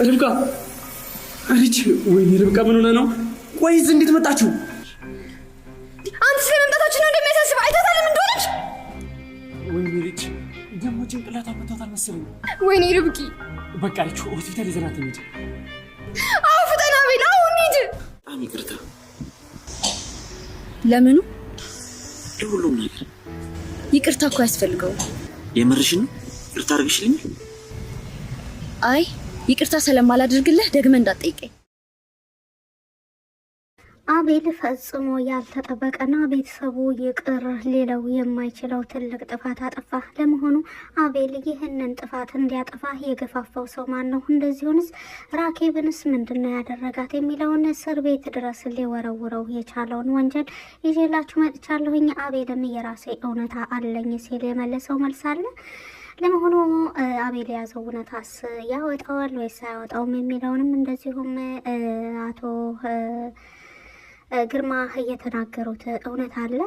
ርብቃ አሪች ወይኔ ርብቃ ምን ሆነ ነው? ቆይስ እንዴት መጣችሁ? አንተ ስለመምጣታችን ነው እንደሚያሳስብ አይታታል ምን እንደሆነች? ወይኔ ልጅ ደሞ ጭንቅላት አመታታል መሰለኝ። ወይኔ ርብቃ በቃ ልጅ ሆስፒታል ይዘናት እንሂድ። አዎ ፍጠና በል አሁን እንሂድ። በጣም ይቅርታ። ለምኑ? ለሁሉም ነገር ይቅርታ እኮ ያስፈልገው። የምርሽን ነው? ይቅርታ አድርግሽልኝ? አይ ይቅርታ ስለማላደርግልህ ደግመህ እንዳትጠይቀኝ። አቤል ፈጽሞ ያልተጠበቀና ቤተሰቡ ይቅር ሌላው የማይችለው ትልቅ ጥፋት አጠፋ። ለመሆኑ አቤል ይህንን ጥፋት እንዲያጠፋ የገፋፋው ሰው ማን ነው? እንደዚሁንስ ራኬብንስ ምንድነው ያደረጋት የሚለውን እስር ቤት ድረስ ሊወረውረው የቻለውን ወንጀል ይዤላችሁ መጥቻለሁኝ። አቤልም የራሴ እውነታ አለኝ ሲል የመለሰው መልስ አለ። ለመሆኑ አቤል የያዘው እውነታስ ያወጣዋል ወይስ አያወጣውም የሚለውንም እንደዚሁም አቶ ግርማ እየተናገሩት እውነት አለ።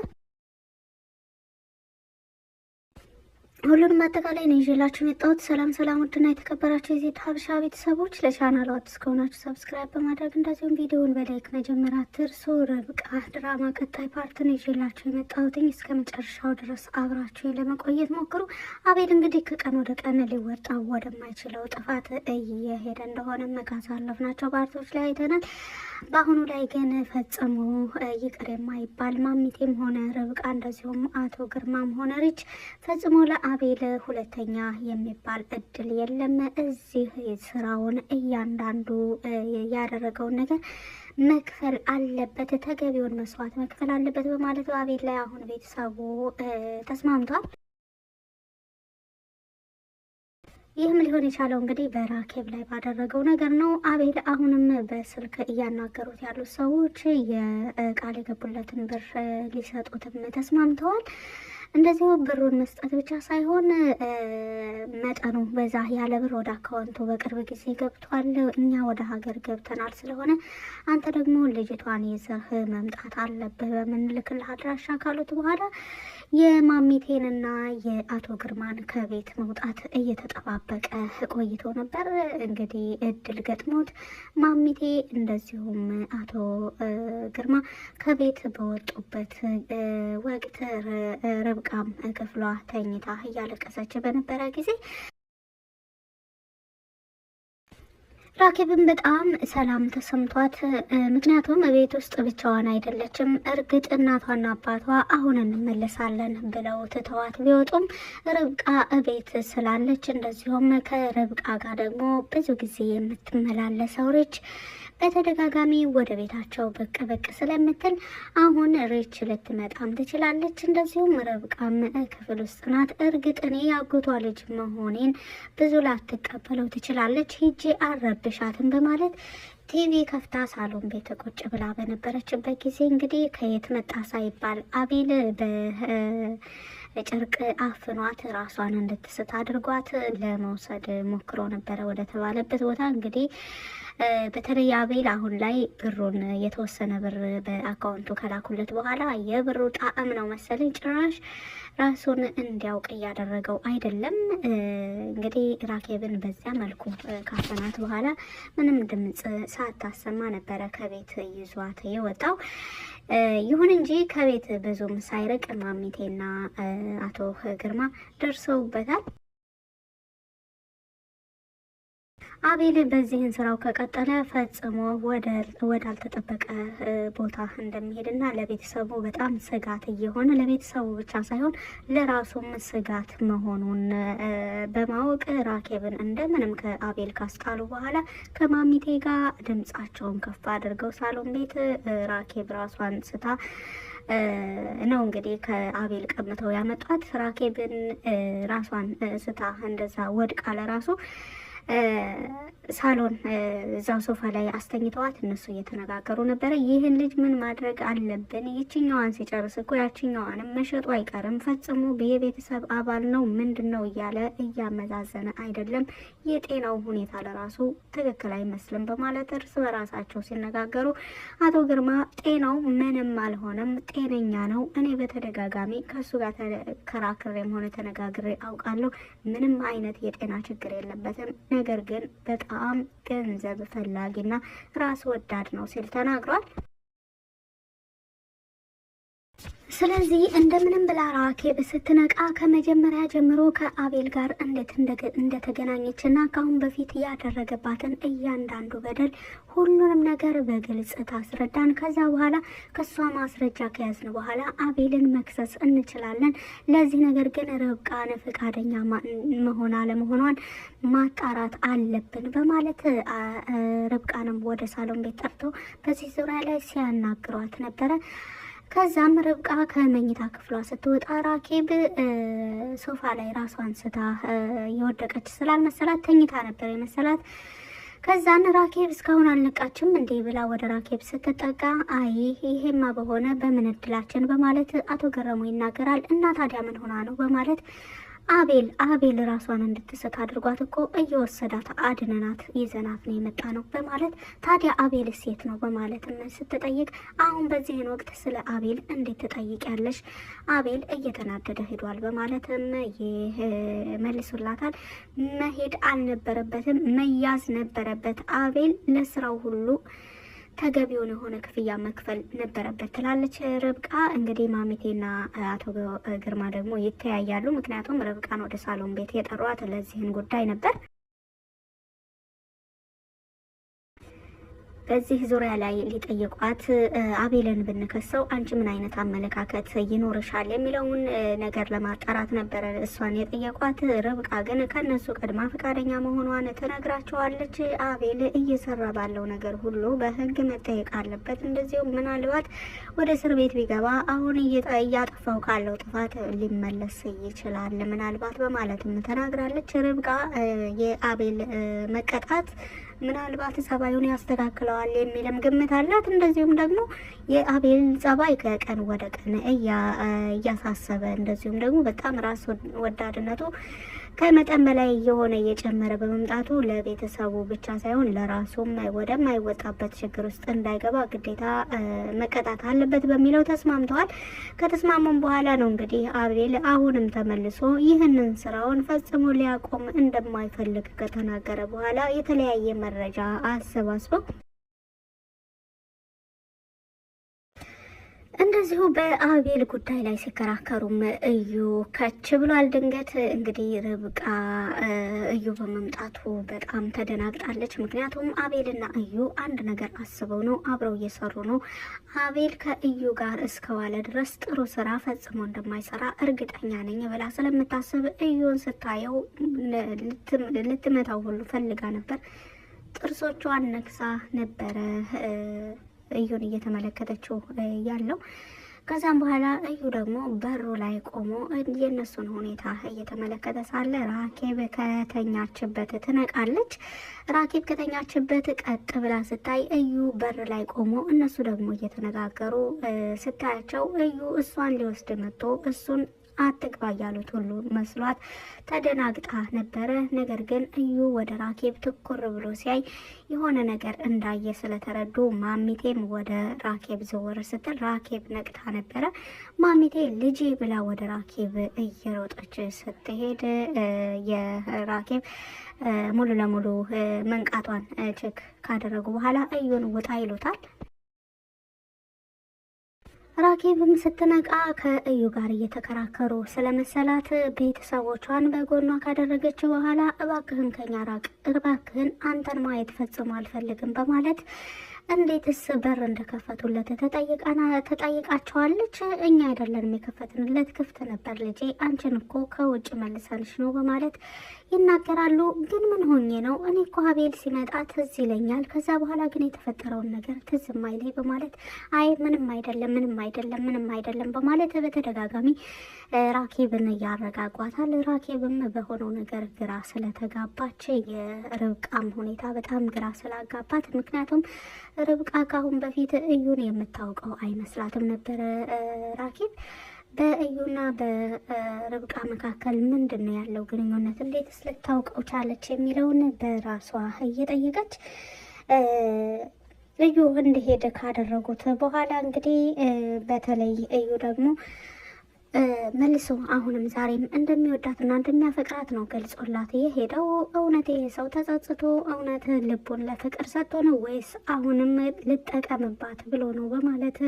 ሁሉንም አጠቃላይ ነው ይዤላችሁ የመጣሁት። ሰላም ሰላም፣ ውድና የተከበራችሁ የዜድ ሀበሻ ቤተሰቦች ለቻናሉ አዲስ ከሆናችሁ ሰብስክራይብ በማድረግ እንደዚሁም ቪዲዮውን በላይክ መጀመር አትርሱ። ርብቃ ድራማ ቀጣይ ፓርትን ይዤላችሁ የመጣሁትኝ እስከ መጨረሻው ድረስ አብራችሁ ለመቆየት ሞክሩ። አቤል እንግዲህ ከቀን ወደ ቀን ሊወጣ ወደማይችለው ጥፋት እየሄደ እንደሆነ ካሳለፍናቸው ፓርቶች ላይ አይተናል። በአሁኑ ላይ ግን ፈጽሞ ይቅር የማይባል ማሚቴም ሆነ ርብቃ እንደዚሁም አቶ ግርማም ሆነ ሪች ፈጽሞ ለአቤል ሁለተኛ የሚባል እድል የለም። እዚህ ስራውን እያንዳንዱ ያደረገውን ነገር መክፈል አለበት፣ ተገቢውን መስዋዕት መክፈል አለበት በማለት አቤል ላይ አሁን ቤተሰቡ ተስማምቷል። ይህም ሊሆን የቻለው እንግዲህ በራኬብ ላይ ባደረገው ነገር ነው። አቤል አሁንም በስልክ እያናገሩት ያሉት ሰዎች የቃል የገቡለትን ብር ሊሰጡትም ተስማምተዋል። እንደዚሁ ብሩን መስጠት ብቻ ሳይሆን መጠኑ በዛ ያለ ብር ወደ አካውንቱ በቅርብ ጊዜ ገብቷል፣ እኛ ወደ ሀገር ገብተናል፣ ስለሆነ አንተ ደግሞ ልጅቷን ይዘህ መምጣት አለብህ በምንልክልህ አድራሻ ካሉት በኋላ የማሚቴንና የአቶ ግርማን ከቤት መውጣት እየተጠባበቀ ቆይቶ ነበር። እንግዲህ እድል ገጥሞት ማሚቴ እንደዚሁም አቶ ግርማ ከቤት በወጡበት ወቅት ርብቃም ክፍሏ ተኝታ እያለቀሰች በነበረ ጊዜ ራኬብን በጣም ሰላም ተሰምቷት፣ ምክንያቱም ቤት ውስጥ ብቻዋን አይደለችም። እርግጥ እናቷና አባቷ አሁን እንመለሳለን ብለው ትተዋት ቢወጡም ርብቃ ቤት ስላለች እንደዚሁም ከርብቃ ጋር ደግሞ ብዙ ጊዜ የምትመላለሰው ሪች በተደጋጋሚ ወደ ቤታቸው ብቅ ብቅ ስለምትል አሁን ሪች ልትመጣም ትችላለች። እንደዚሁም ርብቃም ክፍል ውስጥ ናት። እርግጥ እኔ ያጎቷ ልጅ መሆኔን ብዙ ላትቀበለው ትችላለች፣ ሂጄ አረብሻትን በማለት ቲቪ ከፍታ ሳሎን ቤት ቁጭ ብላ በነበረችበት ጊዜ እንግዲህ ከየት መጣ ሳይባል አቤል በጨርቅ አፍኗት ራሷን እንድትስት አድርጓት ለመውሰድ ሞክሮ ነበረ ወደ ተባለበት ቦታ። እንግዲህ በተለይ አቤል አሁን ላይ ብሩን የተወሰነ ብር በአካውንቱ ከላኩለት በኋላ የብሩ ጣዕም ነው መሰለኝ ጭራሽ ራሱን እንዲያውቅ እያደረገው አይደለም። እንግዲህ ራኬብን በዚያ መልኩ ካፈናት በኋላ ምንም ድምፅ ሳታሰማ ነበረ ከቤት ይዟት የወጣው። ይሁን እንጂ ከቤት ብዙም ሳይርቅ ማሚቴና አቶ ግርማ ደርሰውበታል። አቤል በዚህን ስራው ከቀጠለ ፈጽሞ ወዳልተጠበቀ ቦታ እንደሚሄድና ለቤተሰቡ በጣም ስጋት እየሆነ ለቤተሰቡ ብቻ ሳይሆን ለራሱም ስጋት መሆኑን በማወቅ ራኬብን እንደምንም ከአቤል ካስጣሉ በኋላ ከማሚቴ ጋር ድምጻቸውን ከፍ አድርገው ሳሎን ቤት ራኬብ ራሷን ስታ ነው እንግዲህ ከአቤል ቀምተው ያመጧት። ራኬብን ራሷን ስታ እንደዛ ወድቃ ለራሱ ሳሎን እዛው ሶፋ ላይ አስተኝተዋት እነሱ እየተነጋገሩ ነበረ። ይህን ልጅ ምን ማድረግ አለብን? ይችኛዋን ሲጨርስ እኮ ያችኛዋንም መሸጡ አይቀርም፣ ፈጽሞ የቤተሰብ አባል ነው፣ ምንድን ነው እያለ እያመዛዘነ አይደለም፣ የጤናው ሁኔታ ለራሱ ትክክል አይመስልም በማለት እርስ በራሳቸው ሲነጋገሩ አቶ ግርማ ጤናው ምንም አልሆነም፣ ጤነኛ ነው፣ እኔ በተደጋጋሚ ከሱ ጋር ተከራክሬም ሆነ ተነጋግሬ አውቃለሁ፣ ምንም አይነት የጤና ችግር የለበትም፣ ነገር ግን በጣም በጣም ገንዘብ ፈላጊና ራስ ወዳድ ነው ሲል ተናግሯል። ስለዚህ እንደምንም ብላ ራኬብ ስትነቃ ከመጀመሪያ ጀምሮ ከአቤል ጋር እንዴት እንደተገናኘችና ከአሁን በፊት ያደረገባትን እያንዳንዱ በደል ሁሉንም ነገር በግልጽ ታስረዳን። ከዛ በኋላ ከሷ ማስረጃ ከያዝን በኋላ አቤልን መክሰስ እንችላለን። ለዚህ ነገር ግን ርብቃን ፈቃደኛ መሆን አለመሆኗን ማጣራት አለብን በማለት ርብቃንም ወደ ሳሎን ቤት ጠርተው በዚህ ዙሪያ ላይ ሲያናግሯት ነበረ። ከዛም ርብቃ ከመኝታ ክፍሏ ስትወጣ ራኬብ ሶፋ ላይ ራሷን ስታ የወደቀች ስላልመሰላት ተኝታ ነበር የመሰላት። ከዛን ራኬብ እስካሁን አልነቃችም እንዴ ብላ ወደ ራኬብ ስትጠጋ አይ ይሄማ በሆነ በምን እድላችን በማለት አቶ ገረሙ ይናገራል። እና ታዲያ ምን ሆና ነው በማለት አቤል ራሷን እንድትስት አድርጓት እኮ እየወሰዳት አድነናት ይዘናት ነው የመጣ ነው በማለት ታዲያ አቤል ሴት ነው በማለትም ስትጠይቅ አሁን በዚህን ወቅት ስለ አቤል እንዴት ትጠይቂያለሽ? አቤል እየተናደደ ሄዷል በማለትም ይመልሱላታል። መሄድ አልነበረበትም መያዝ ነበረበት። አቤል ለስራው ሁሉ ተገቢውን የሆነ ክፍያ መክፈል ነበረበት ትላለች ርብቃ። እንግዲህ ማሚቴና አቶ ግርማ ደግሞ ይተያያሉ። ምክንያቱም ርብቃን ወደ ሳሎን ቤት የጠሯት ለዚህን ጉዳይ ነበር። በዚህ ዙሪያ ላይ ሊጠይቋት አቤልን ብንከሰው አንቺ ምን አይነት አመለካከት ይኖርሻል የሚለውን ነገር ለማጣራት ነበረ እሷን የጠየቋት። ርብቃ ግን ከነሱ ቀድማ ፈቃደኛ መሆኗን ትነግራቸዋለች። አቤል እየሰራ ባለው ነገር ሁሉ በሕግ መጠየቅ አለበት። እንደዚሁም ምናልባት ወደ እስር ቤት ቢገባ አሁን እያጠፋው ካለው ጥፋት ሊመለስ ይችላል ምናልባት በማለትም ተናግራለች። ርብቃ የአቤል መቀጣት ምናልባት ጸባዩን ያስተካክለዋል የሚልም ግምት አላት። እንደዚሁም ደግሞ የአቤል ጸባይ ከቀን ወደ ቀን እያሳሰበ እንደዚሁም ደግሞ በጣም ራስ ወዳድነቱ ከመጠን በላይ እየሆነ እየጨመረ በመምጣቱ ለቤተሰቡ ብቻ ሳይሆን ለራሱም ወደማይወጣበት ችግር ውስጥ እንዳይገባ ግዴታ መቀጣት አለበት በሚለው ተስማምተዋል። ከተስማሙም በኋላ ነው እንግዲህ አቤል አሁንም ተመልሶ ይህንን ስራውን ፈጽሞ ሊያቆም እንደማይፈልግ ከተናገረ በኋላ የተለያየ መረጃ አሰባስበው እንደዚሁ በአቤል ጉዳይ ላይ ሲከራከሩም እዩ ከች ብሏል። ድንገት እንግዲህ ርብቃ እዩ በመምጣቱ በጣም ተደናግጣለች። ምክንያቱም አቤልና እዩ አንድ ነገር አስበው ነው፣ አብረው እየሰሩ ነው። አቤል ከእዩ ጋር እስከዋለ ድረስ ጥሩ ስራ ፈጽሞ እንደማይሰራ እርግጠኛ ነኝ ብላ ስለምታስብ እዩን ስታየው ልትመታው ሁሉ ፈልጋ ነበር። ጥርሶቿን ነክሳ ነበረ እዩን እየተመለከተችው ያለው። ከዛም በኋላ እዩ ደግሞ በሩ ላይ ቆሞ የነሱን ሁኔታ እየተመለከተ ሳለ ራኬብ ከተኛችበት ትነቃለች። ራኬብ ከተኛችበት ቀጥ ብላ ስታይ እዩ በር ላይ ቆሞ እነሱ ደግሞ እየተነጋገሩ ስታያቸው እዩ እሷን ሊወስድ መጥቶ እሱን አትግባ ያሉት ሁሉ መስሏት ተደናግጣ ነበረ። ነገር ግን እዩ ወደ ራኬብ ትኩር ብሎ ሲያይ የሆነ ነገር እንዳየ ስለተረዱ ማሚቴም ወደ ራኬብ ዘወር ስትል ራኬብ ነቅታ ነበረ። ማሚቴ ልጄ ብላ ወደ ራኬብ እየሮጠች ስትሄድ የራኬብ ሙሉ ለሙሉ መንቃቷን ቼክ ካደረጉ በኋላ እዩን ውጣ ይሉታል። ራኬብም ስትነቃ ከእዩ ጋር እየተከራከሩ ስለመሰላት ቤተሰቦቿን በጎኗ ካደረገች በኋላ እባክህን ከኛ ራቅ፣ እባክህን አንተን ማየት ፈጽሞ አልፈልግም በማለት እንዴትስ በር እንደከፈቱለት ተጠይቃቸዋለች። እኛ አይደለንም የከፈትንለት፣ ክፍት ነበር ልጄ፣ አንቺን እኮ ከውጭ መልሰንሽ ነው በማለት ይናገራሉ። ግን ምን ሆኜ ነው? እኔ እኮ አቤል ሲመጣ ትዝ ይለኛል፣ ከዛ በኋላ ግን የተፈጠረውን ነገር ትዝ ማይለኝ በማለት አይ ምንም አይደለም በማለት በተደጋጋሚ ራኬብን እያረጋጓታል። ራኬብም በሆነው ነገር ግራ ስለተጋባች የርብቃም ሁኔታ በጣም ግራ ስላጋባት፣ ምክንያቱም ርብቃ ካሁን በፊት እዩን የምታውቀው አይመስላትም ነበረ። ራኬብ በእዩና በርብቃ መካከል ምንድን ነው ያለው ግንኙነት፣ እንዴትስ ልታውቀው ቻለች የሚለውን በራሷ እየጠየቀች እዩ እንደሄደ ካደረጉት በኋላ እንግዲህ በተለይ እዩ ደግሞ መልሶ አሁንም ዛሬም እንደሚወዳትና እንደሚያፈቅራት ነው ገልጾላት የሄደው። እውነት ይሄ ሰው ተጸጽቶ እውነት ልቡን ለፍቅር ሰጥቶ ነው ወይስ አሁንም ልጠቀምባት ብሎ ነው በማለት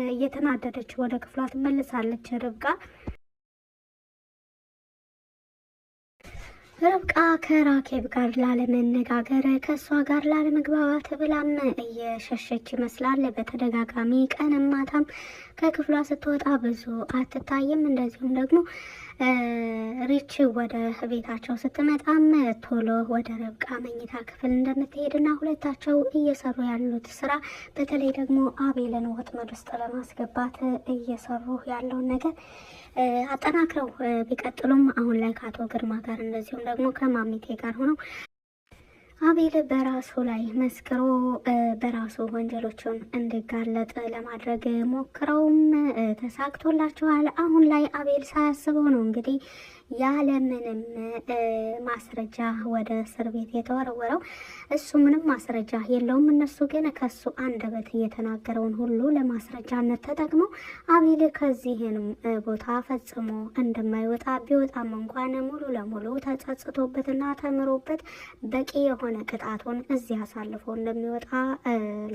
እየተናደደች ወደ ክፍሏ ትመልሳለች ርብቃ። ርብቃ ከራኬብ ጋር ላለመነጋገር ከእሷ ጋር ላለመግባባት ብላም እየሸሸች ይመስላል። በተደጋጋሚ ቀንም ማታም ከክፍሏ ስትወጣ ብዙ አትታይም። እንደዚሁም ደግሞ ሪች ወደ ቤታቸው ስትመጣም ቶሎ ወደ ርብቃ መኝታ ክፍል እንደምትሄድና ሁለታቸው እየሰሩ ያሉት ስራ በተለይ ደግሞ አቤልን ወጥመድ ውስጥ ለማስገባት እየሰሩ ያለውን ነገር አጠናክረው ቢቀጥሉም አሁን ላይ ከአቶ ግርማ ጋር እንደዚሁም ደግሞ ከማሚቴ ጋር ሆነው አቤል በራሱ ላይ መስክሮ በራሱ ወንጀሎችን እንዲጋለጥ ለማድረግ ሞክረውም ተሳክቶላቸዋል። አሁን ላይ አቤል ሳያስበው ነው እንግዲህ ያለምንም ማስረጃ ወደ እስር ቤት የተወረወረው። እሱ ምንም ማስረጃ የለውም። እነሱ ግን ከሱ አንደበት የተናገረውን ሁሉ ለማስረጃነት ተጠቅመው አቤል ከዚህንም ቦታ ፈጽሞ እንደማይወጣ ቢወጣም እንኳን ሙሉ ለሙሉ ተጸጽቶበትና ተምሮበት በቂ የሆነ ቅጣቱን እዚህ አሳልፎ እንደሚወጣ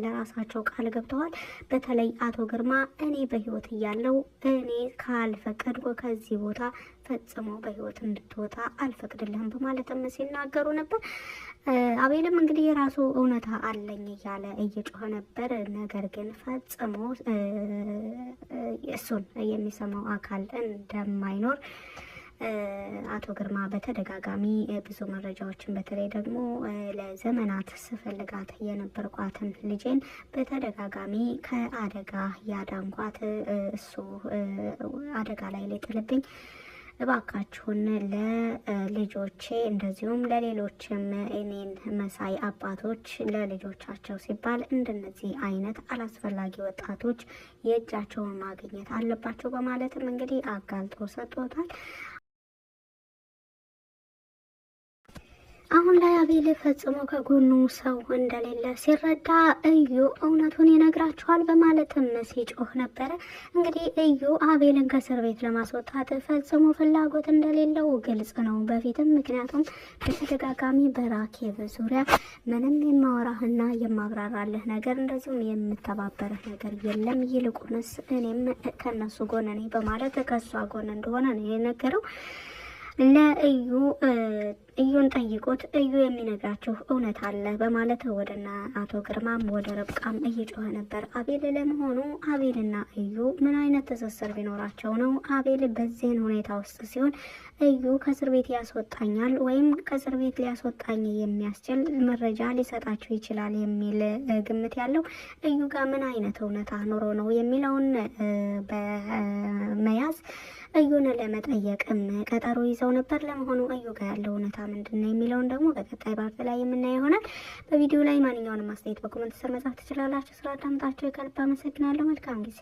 ለራሳቸው ቃል ገብተዋል። በተለይ አቶ ግርማ እኔ በህይወት እያለው እኔ ካልፈቀድኩ ከዚህ ቦታ ፈጽሞ በህይወት እንድትወጣ አልፈቅድልህም በማለትም ሲናገሩ ነበር። አቤልም እንግዲህ የራሱ እውነታ አለኝ እያለ እየጮኸ ነበር። ነገር ግን ፈጽሞ እሱን የሚሰማው አካል እንደማይኖር አቶ ግርማ በተደጋጋሚ ብዙ መረጃዎችን በተለይ ደግሞ ለዘመናት ስፈልጋት የነበርኳትን ልጄን በተደጋጋሚ ከአደጋ ያዳንኳት እሱ አደጋ ላይ ሊጥልብኝ እባካችሁን ለልጆቼ እንደዚሁም ለሌሎችም እኔን መሳይ አባቶች ለልጆቻቸው ሲባል እንደነዚህ አይነት አላስፈላጊ ወጣቶች የእጃቸውን ማግኘት አለባቸው በማለትም እንግዲህ አጋልጦ ሰጥቶታል። አሁን ላይ አቤል ፈጽሞ ከጎኑ ሰው እንደሌለ ሲረዳ እዩ እውነቱን ይነግራቸዋል በማለትም ሲጮህ ነበረ። እንግዲህ እዩ አቤልን ከእስር ቤት ለማስወጣት ፈጽሞ ፍላጎት እንደሌለው ግልጽ ነው በፊትም። ምክንያቱም በተደጋጋሚ በራኬብ ዙሪያ ምንም የማወራህና የማብራራልህ ነገር እንደዚሁም የምተባበረህ ነገር የለም፣ ይልቁንስ እኔም ከነሱ ጎን ነኝ በማለት ከእሷ ጎን እንደሆነ ነው የነገረው። ለእዩ እዩን ጠይቆት እዩ የሚነግራችሁ እውነት አለ በማለት ወደና አቶ ግርማም ወደ ርብቃም እየጮኸ ነበር። አቤል ለመሆኑ አቤልና እዩ ምን አይነት ትስስር ቢኖራቸው ነው አቤል በዚህን ሁኔታ ውስጥ ሲሆን እዩ ከእስር ቤት ያስወጣኛል ወይም ከእስር ቤት ሊያስወጣኝ የሚያስችል መረጃ ሊሰጣችሁ ይችላል የሚል ግምት ያለው እዩ ጋር ምን አይነት እውነታ ኖሮ ነው የሚለውን በመያዝ እዩን ለመጠየቅም ቀጠሮ ይዘው ነበር። ለመሆኑ እዩ ጋር ያለው እውነታ ምንድነው የሚለውን ደግሞ በቀጣይ ፓርት ላይ የምናየው ይሆናል። በቪዲዮ ላይ ማንኛውንም አስተያየት በኮሜንት ስር መጻፍ ትችላላችሁ። ስላዳመጣችሁ ከልብ አመሰግናለሁ። መልካም ጊዜ